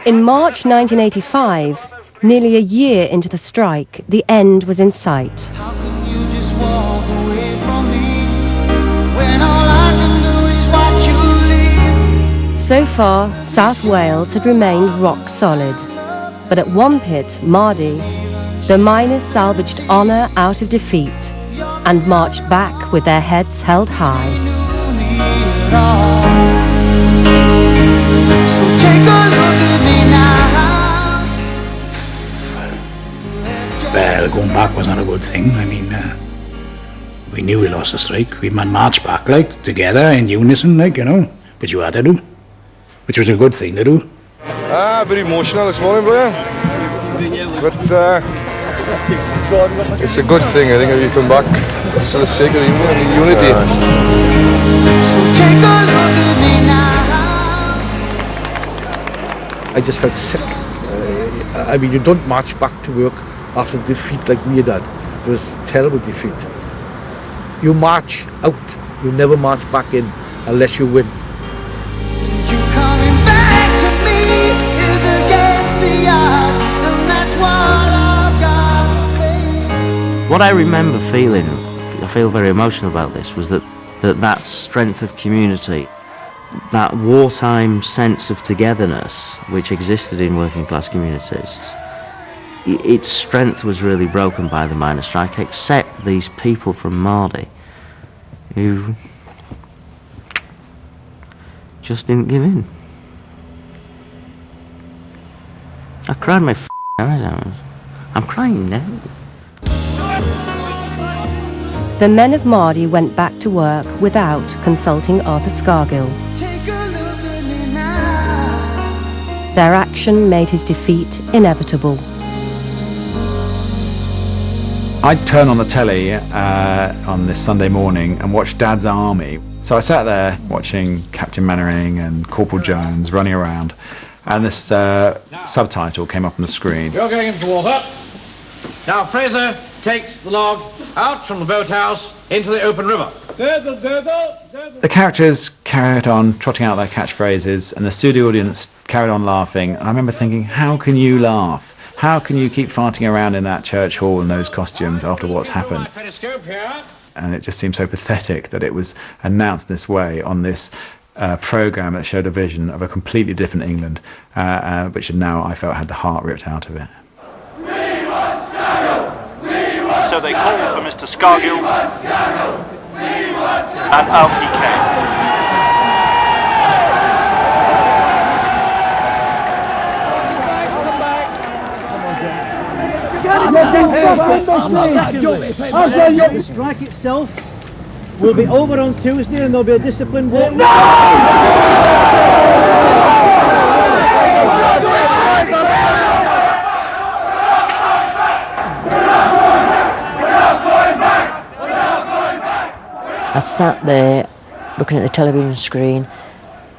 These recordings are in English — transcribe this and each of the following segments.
In March 1985, nearly a year into the strike, the end was in sight. How can you just walk away from me when all I can do is watch you leave? So far, South Wales had remained rock solid. But at one pit, Mardy, the miners salvaged honour out of defeat and marched back with their heads held high. So take a look at me now. Well, going back was not a good thing. I mean, we knew we lost the strike. We marched back, like, together in unison, like, you know, but you had to do, which was a good thing to do. Very emotional this morning, Brian. But it's a good thing, I think, if you come back. It's for the sake of the unity. So take a look at me now. I just felt sick. I mean, you don't march back to work after defeat like we had. It was terrible defeat. You march out. You never march back in unless you win. And you coming back to me is against the odds, and that's what I've got to face. What I remember feeling, I feel very emotional about this, was that strength of community, that wartime sense of togetherness which existed in working class communities, its strength was really broken by the miners' strike, except these people from Mardy who just didn't give in. I cried my eyes out. I'm crying now. The men of Mardy went back to work without consulting Arthur Scargill. Take a look at me now. Their action made his defeat inevitable. I'd turn on the telly on this Sunday morning and watch Dad's Army. So I sat there watching Captain Mannering and Corporal Jones running around, and this subtitle came up on the screen. You're going into the water. Now Fraser takes the log out from the boathouse into the open river. The characters carried on trotting out their catchphrases, and the studio audience carried on laughing. And I remember thinking, how can you laugh? How can you keep farting around in that church hall in those costumes after what's happened? And it just seemed so pathetic that it was announced this way on this programme that showed a vision of a completely different England, which now I felt had the heart ripped out of it. So they called for Mr. Scargill, and out he came. The strike itself will be over on Tuesday and there'll be a disciplined vote. I sat there looking at the television screen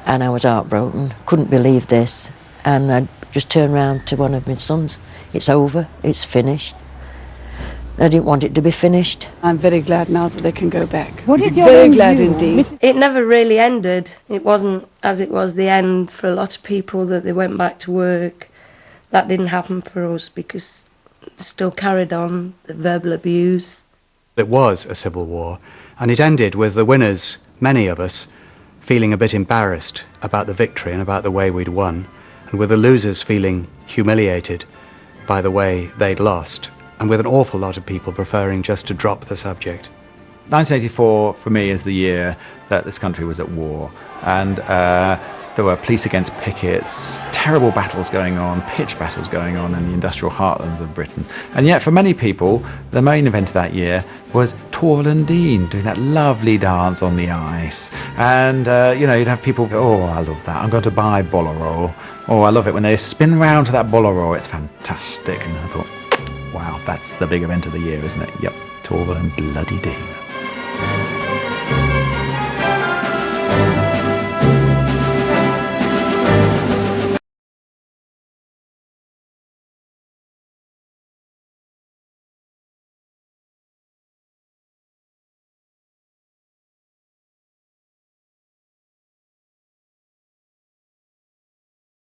and I was heartbroken, couldn't believe this, and I just turned round to one of my sons. It's over, it's finished. I didn't want it to be finished. I'm very glad now that they can go back. What is your very own glad view? indeed. It never really ended. It wasn't as it was the end for a lot of people that they went back to work. That didn't happen for us because it still carried on, the verbal abuse. It was a civil war, and it ended with the winners, many of us, feeling a bit embarrassed about the victory and about the way we'd won, and with the losers feeling humiliated by the way they'd lost, and with an awful lot of people preferring just to drop the subject. 1984 for me is the year that this country was at war, and there were police against pickets, terrible battles going on, pitched battles going on in the industrial heartlands of Britain. And yet for many people, the main event of that year was Torvill Dean doing that lovely dance on the ice. And, you know, you'd have people go, oh, I love that, I'm going to buy Bolero. Oh, I love it when they spin round to that Bolero, it's fantastic. And I thought, wow, that's the big event of the year, isn't it? Yep, Torvill and bloody Dean.